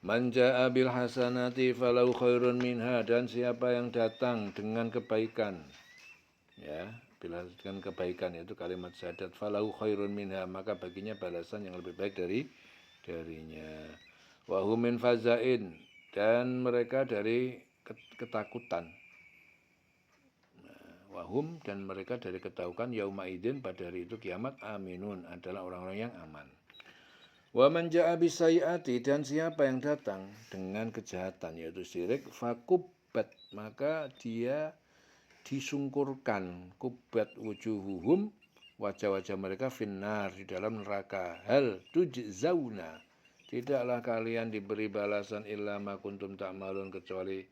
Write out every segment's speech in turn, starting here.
Man jaa bil hasanati falau khairun minha, dan siapa yang datang dengan kebaikan, ya, dengan kebaikan itu kalimat syahadat, falau khairun minha, maka baginya balasan yang lebih baik darinya. Wa hum min fazain, dan mereka dari ketakutan. Wahum, dan mereka dari ketakutan yauma idzin, pada hari itu kiamat, aminun, adalah orang-orang yang aman. Wa man jaa bisayiati, dan siapa yang datang dengan kejahatan yaitu syirik, fakubbat, maka dia disungkurkan, kubat wujuhuhum, wajah-wajah mereka, finnar, di dalam neraka. Hal tujzauna, tidaklah kalian diberi balasan illa ma kuntum ta'malun, kecuali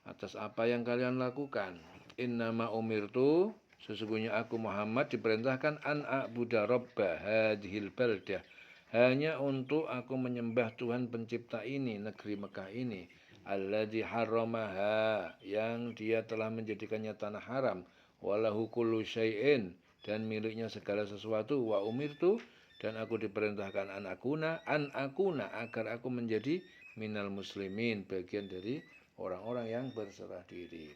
atas apa yang kalian lakukan. Innama umirtu, sesungguhnya aku Muhammad diperintahkan an a'budu rabba hadhil baldah, hanya untuk aku menyembah Tuhan pencipta ini, negeri Mekah ini, alladzi harramaha, yang dia telah menjadikannya tanah haram, walahu kullu syai'in, dan miliknya segala sesuatu, wa umirtu, dan aku diperintahkan an akuna, agar aku menjadi minal muslimin, bagian dari orang-orang yang berserah diri.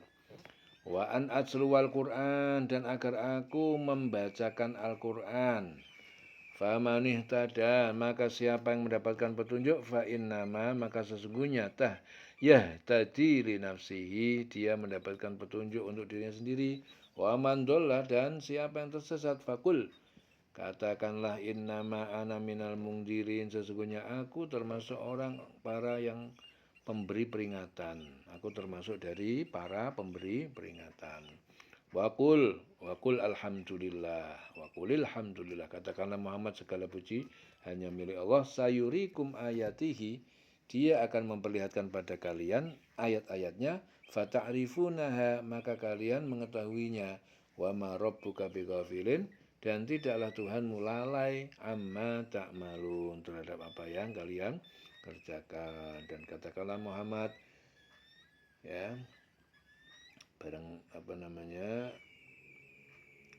Wa an atsluwal Qur'an, dan agar aku membacakan Al-Qur'an. Faman ihtada, maka siapa yang mendapatkan petunjuk, fa innama, maka sesungguhnya yahtadi li nafsihi, dia mendapatkan petunjuk untuk dirinya sendiri. Wa man dhalla, dan siapa yang tersesat, fakul, katakanlah, innama ana minal mungdirin, sesungguhnya aku termasuk para yang pemberi peringatan. Aku termasuk dari para pemberi peringatan. Wakul alhamdulillah, wakulil alhamdulillah, katakanlah Muhammad, segala puji hanya milik Allah. Sayurikum ayatihi, dia akan memperlihatkan pada kalian ayat-ayatnya. Fata'rifunaha, maka kalian mengetahuinya. Wa ma rabbuka bighafilin, dan tidaklah Tuhanmu lalai amma ta'malun, terhadap apa yang kalian kerjakan. Dan katakanlah Muhammad, ya,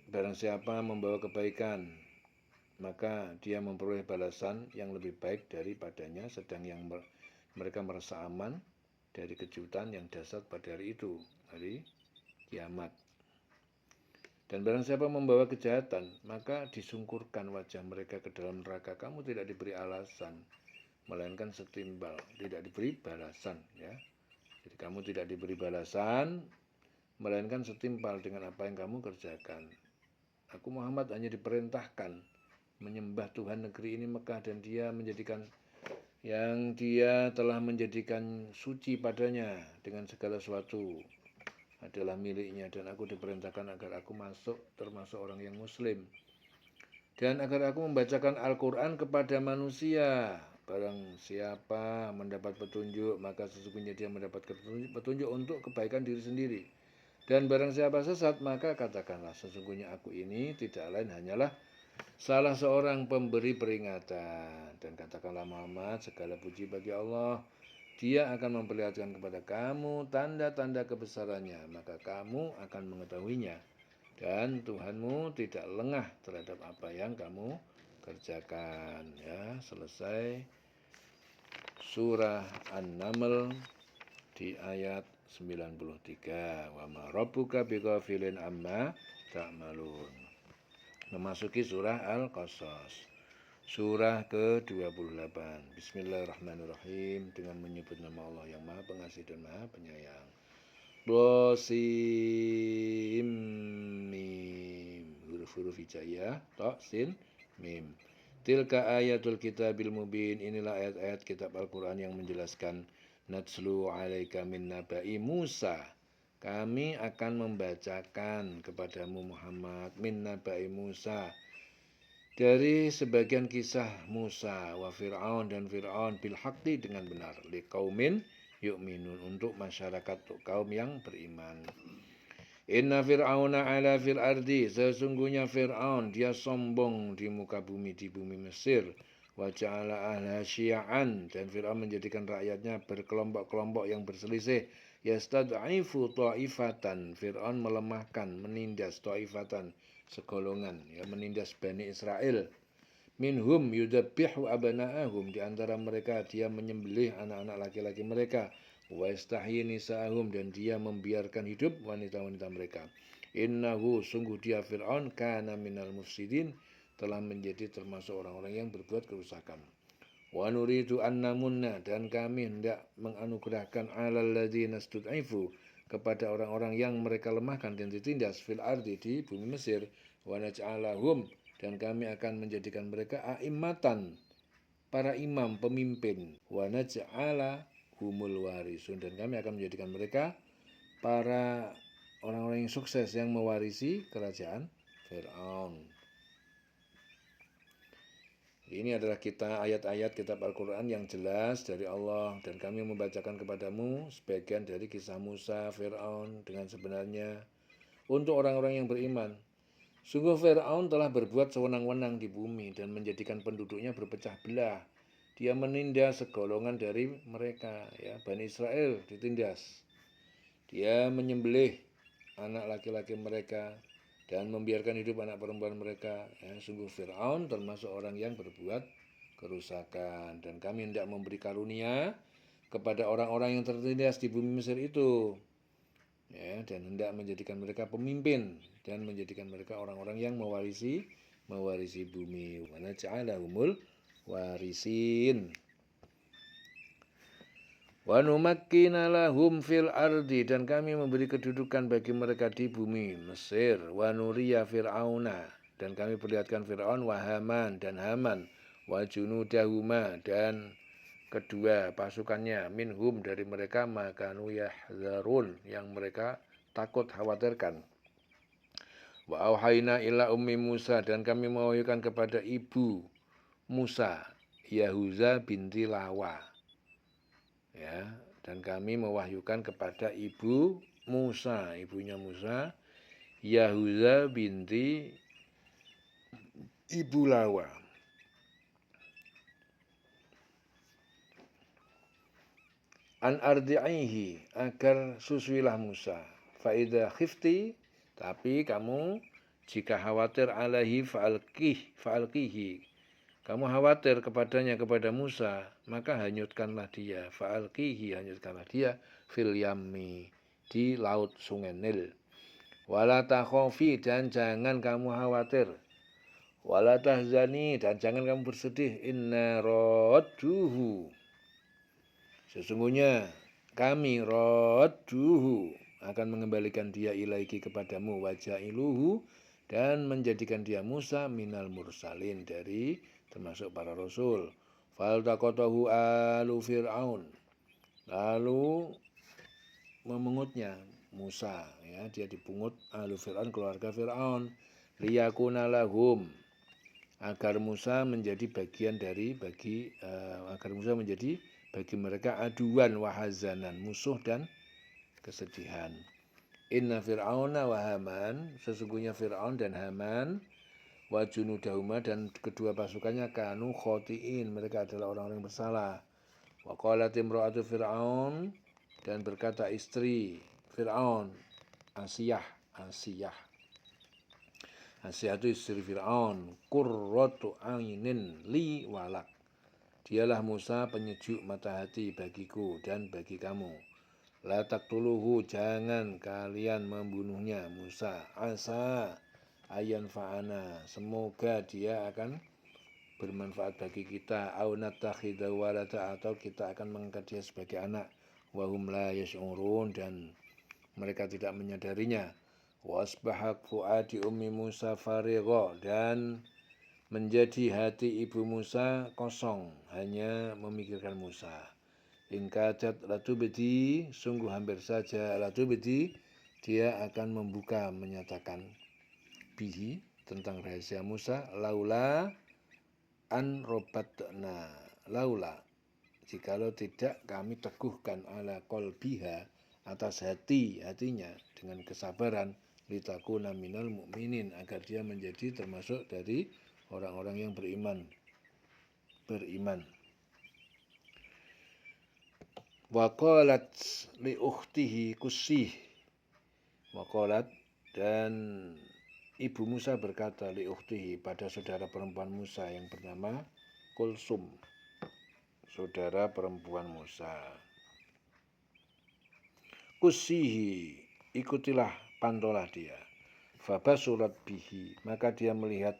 barang siapa membawa kebaikan, maka dia memperoleh balasan yang lebih baik daripadanya, sedang yang mereka merasa aman dari kejutan yang dahsyat pada hari itu, hari kiamat. Dan barang siapa membawa kejahatan, maka disungkurkan wajah mereka ke dalam neraka. Kamu tidak diberi alasan, melainkan setimbal, tidak diberi balasan, ya. Jadi kamu tidak diberi balasan, melainkan setimpal dengan apa yang kamu kerjakan. Aku Muhammad hanya diperintahkan menyembah Tuhan negeri ini Mekah, dan dia telah menjadikan suci padanya dengan segala sesuatu adalah miliknya, dan aku diperintahkan agar aku termasuk orang yang muslim, dan agar aku membacakan Al-Quran kepada manusia. Barang siapa mendapat petunjuk, maka sesungguhnya dia mendapatkan petunjuk untuk kebaikan diri sendiri. Dan barang siapa sesat, maka katakanlah, sesungguhnya aku ini tidak lain hanyalah salah seorang pemberi peringatan. Dan katakanlah Muhammad, segala puji bagi Allah, dia akan memperlihatkan kepada kamu tanda-tanda kebesarannya, maka kamu akan mengetahuinya. Dan Tuhanmu tidak lengah terhadap apa yang kamu kerjakan. Ya, selesai surah An-Naml di ayat 93. Wa ma rabbuka bighafilin amma ta'malun. Memasuki surah Al-Qasas, surah ke-28. Bismillahirrahmanirrahim, dengan menyebut nama Allah yang Maha Pengasih dan Maha Penyayang. Qasim mim, huruf-huruf hijaiyah, ta, sin, mim. Tilka ayatul kitabil mubin, inilah ayat-ayat kitab Al-Quran yang menjelaskan. Natslu alaika min nabai Musa, kami akan membacakan kepadamu Muhammad min nabai Musa, dari sebagian kisah Musa, wa Fir'aun, dan Fir'aun, bil haqqi, dengan benar, liqaumin yu'minun, untuk masyarakat, untuk kaum yang beriman. Inna Fir'auna ala fil ardi, sesungguhnya Fir'aun dia sombong di muka bumi, di bumi Mesir. Wa ja'ala ahla syi'an, dan Fir'aun menjadikan rakyatnya berkelompok-kelompok yang berselisih. Yastad'ifu ta'ifatan, Fir'aun melemahkan, menindas ta'ifatan, segolongan, ya, menindas Bani Israel. minhum yudabbihu abna'ahum, di antara mereka dia menyembelih anak-anak laki-laki mereka, wa yastahyi nisa'ahum, dan dia membiarkan hidup wanita-wanita mereka. Innahu, sungguh dia Fir'aun, kana minal mufsidin, telah menjadi termasuk orang-orang yang berbuat kerusakan. Wa nuridu an namunna, dan kami hendak menganugerahkan alal ladzina stud'ifu, kepada orang-orang yang mereka lemahkan dan ditindas, fil ardi, di bumi Mesir, wa naj'alahum, dan kami akan menjadikan mereka a'immatan, para imam, pemimpin, wa naj'ala humul warisun, dan kami akan menjadikan mereka para orang-orang yang sukses yang mewarisi kerajaan Fir'aun. Ini adalah kita ayat-ayat kitab Al-Quran yang jelas dari Allah, dan kami membacakan kepadamu sebagian dari kisah Musa, Fir'aun dengan sebenarnya untuk orang-orang yang beriman. Sungguh Fir'aun telah berbuat sewenang-wenang di bumi dan menjadikan penduduknya berpecah belah. Dia menindas segolongan dari mereka, ya, Bani Israel ditindas. Dia menyembelih anak laki-laki mereka dan membiarkan hidup anak perempuan mereka. Ya, sungguh Fir'aun termasuk orang yang berbuat kerusakan, dan kami hendak memberi karunia kepada orang-orang yang tertindas di bumi Mesir itu, ya, dan hendak menjadikan mereka pemimpin dan menjadikan mereka orang-orang yang mewarisi bumi. Wa naj'alahumul warisin. Wa numakkina lahum fil ardi, dan kami memberi kedudukan bagi mereka di bumi Mesir. Wa nuriya fir'auna, dan kami perlihatkan Fir'aun, wa Haman, dan Haman, wa junudahuma, dan kedua pasukannya, minhum, dari mereka, makanu yahzarun, yang mereka takut khawatirkan. Wa auhayna ila ummi Musa, dan kami mewahyukan kepada ibu Musa, Yahuza binti Lawa. Ya, dan kami mewahyukan kepada ibu Musa, ibunya Musa, Yahuza binti Ibu Lawa. An ardi'ihi, agar susuilah Musa. Faida khifti, tapi kamu jika khawatir alaihi fa'alqihi, kamu khawatir kepadanya, kepada Musa, maka hanyutkanlah dia. Fa'alqihi, hanyutkanlah dia, fil yammi, di laut sungai Nil. Wala takhofi, dan jangan kamu khawatir. Wala tahzani, dan jangan kamu bersedih. Inna radduhu, sesungguhnya kami radduhu, akan mengembalikan dia ilaiki kepadamu, wajailuhu, dan menjadikan dia Musa minal mursalin, dari termasuk para rasul. Faltaqatahu alu Fir'aun, lalu memungutnya Musa, ya, dia dipungut alu Fir'aun, keluarga Fir'aun, liyakuna lahum, agar Musa menjadi bagian dari agar Musa menjadi bagi mereka aduan wahazanan, musuh dan kesedihan. Inna Fir'auna wa Haman, sesungguhnya Fir'aun dan Haman, wa junudahuma, dan kedua pasukannya, kanu khotiin, mereka adalah orang-orang bersalah. Wa qalat imra'atu Fir'aun, dan berkata istri Fir'aun, Asiyah itu istri Fir'aun, qurratu ainin li walak, dialah Musa penyejuk mata hati bagiku dan bagi kamu. La taqtuluhu, jangan kalian membunuhnya, Musa. Asa ayan fa'ana, semoga dia akan bermanfaat bagi kita. Au natakhidahu walada, atau kita akan mengangkat dia sebagai anak. Wahum la yash'urun, dan mereka tidak menyadarinya. Wa asbahak fuadi ummi Musa farigha, dan menjadi hati ibu Musa kosong, hanya memikirkan Musa. Ingkadat latubdi, sungguh hampir saja, latubdi, dia akan membuka, menyatakan bihi, tentang rahasia Musa, laula an robatna, laula, jikalau tidak kami teguhkan, ala qalbiha, atas hatinya dengan kesabaran, litakuna minal mu'minin, agar dia menjadi termasuk dari orang-orang yang beriman. Wa qalat li ukhtihi kussih, wa qalat, dan ibu Musa berkata li ukhtihi pada saudara perempuan Musa yang bernama Kulsum, saudara perempuan Musa. Kusihi, ikutilah, pantolah dia. Fabasurat bihi, maka dia melihat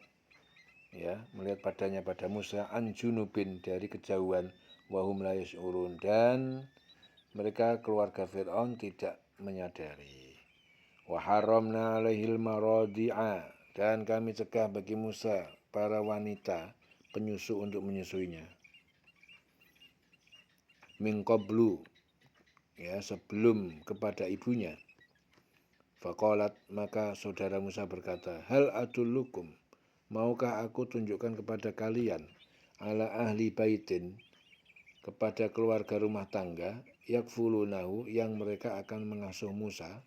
padanya pada Musa an junubin, dari kejauhan, wahum la yash'urun, dan mereka keluarga Fir'aun tidak menyadari. Wa haramna alaihil maradi'a, dan kami cegah bagi Musa para wanita penyusu untuk menyusuinya. Min qablu, sebelum kepada ibunya. Faqalat, maka saudara Musa berkata, hal adullukum, maukah aku tunjukkan kepada kalian, ala ahli baitin, kepada keluarga rumah tangga, yakfulunahu, yang mereka akan mengasuh Musa,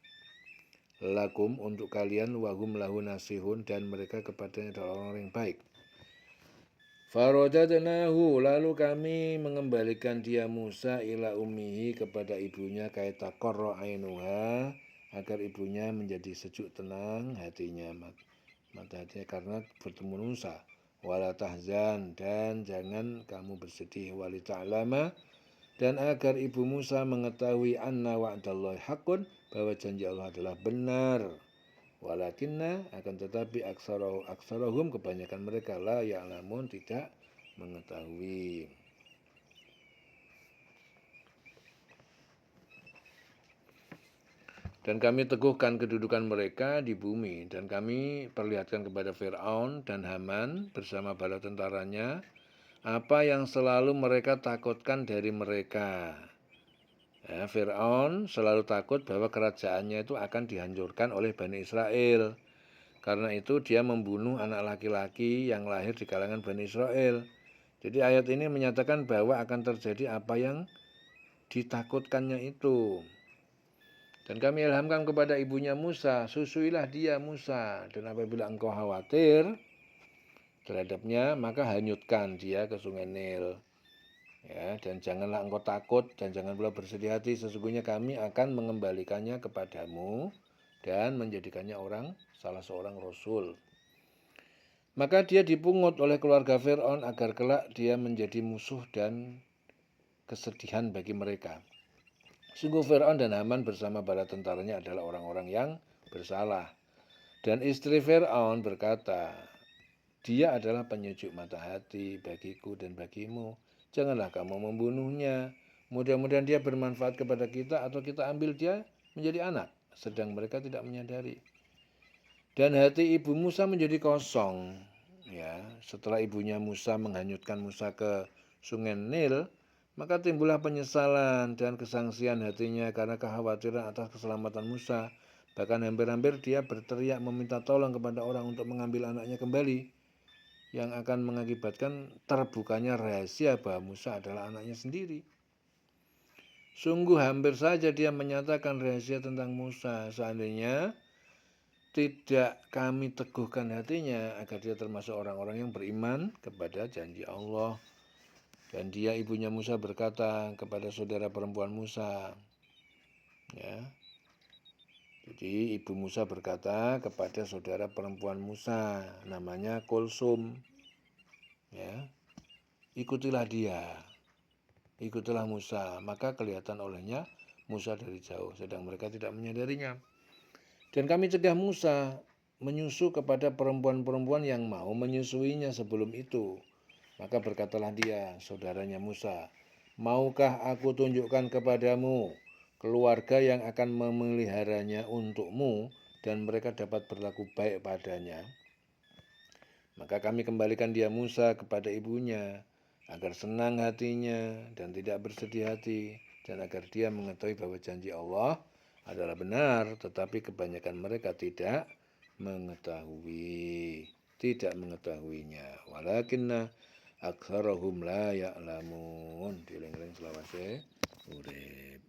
lakum, untuk kalian, wahum lahu nasihun, dan mereka kepadanya adalah orang yang baik. Faradadnahu, lalu kami mengembalikan dia Musa ila ummihi, kepada ibunya, kaita qarra ainuha, agar ibunya menjadi sejuk tenang hatinya, mata hatinya, karena bertemu Musa. Wala tahzan, dan jangan kamu bersedih, wali ta'lama, dan agar ibu Musa mengetahui anna wa'dallahi haqqun, bahwa janji Allah adalah benar. Walakinna, akan tetapi aksarahum, kebanyakan mereka, la ya'lamun, tidak mengetahui. Dan kami teguhkan kedudukan mereka di bumi, dan kami perlihatkan kepada Fir'aun dan Haman bersama bala tentaranya apa yang selalu mereka takutkan dari mereka. Fir'aun selalu takut bahwa kerajaannya itu akan dihancurkan oleh Bani Israel. Karena itu dia membunuh anak laki-laki yang lahir di kalangan Bani Israel. Jadi ayat ini menyatakan bahwa akan terjadi apa yang ditakutkannya itu. Dan kami ilhamkan kepada ibunya Musa, susuilah dia Musa, dan apabila engkau khawatir terhadapnya, maka hanyutkan dia ke sungai Nil. Dan janganlah engkau takut, dan jangan pula bersedih hati, sesungguhnya kami akan mengembalikannya kepadamu dan menjadikannya salah seorang rasul. Maka dia dipungut oleh keluarga Fir'aun agar kelak dia menjadi musuh dan kesedihan bagi mereka. Sungguh Fir'aun dan Haman bersama bala tentaranya adalah orang-orang yang bersalah. Dan istri Fir'aun berkata, dia adalah penyujuk mata hati bagiku dan bagimu. Janganlah kamu membunuhnya. Mudah-mudahan dia bermanfaat kepada kita, atau kita ambil dia menjadi anak. Sedang mereka tidak menyadari. Dan hati ibu Musa menjadi kosong. Setelah ibunya Musa menghanyutkan Musa ke sungai Nil, maka timbullah penyesalan dan kesangsian hatinya karena kekhawatiran atas keselamatan Musa. Bahkan hampir-hampir dia berteriak meminta tolong kepada orang untuk mengambil anaknya kembali, yang akan mengakibatkan terbukanya rahasia bahwa Musa adalah anaknya sendiri. Sungguh hampir saja dia menyatakan rahasia tentang Musa, seandainya tidak kami teguhkan hatinya agar dia termasuk orang-orang yang beriman kepada janji Allah. Dan dia, ibunya Musa, berkata kepada saudara perempuan Musa. Jadi ibu Musa berkata kepada saudara perempuan Musa, namanya Kulsum. Ikutilah dia, ikutilah Musa. Maka kelihatan olehnya Musa dari jauh, sedang mereka tidak menyadarinya. Dan kami cegah Musa menyusu kepada perempuan-perempuan yang mau menyusuinya sebelum itu. Maka berkatalah dia, saudaranya Musa, maukah aku tunjukkan kepadamu keluarga yang akan memeliharanya untukmu, dan mereka dapat berlaku baik padanya? Maka kami kembalikan dia Musa kepada ibunya, agar senang hatinya dan tidak bersedih hati, dan agar dia mengetahui bahwa janji Allah adalah benar, tetapi kebanyakan mereka tidak mengetahuinya. Walakinna aktsarahum la ya'lamun. Dieling-eling selawase urip.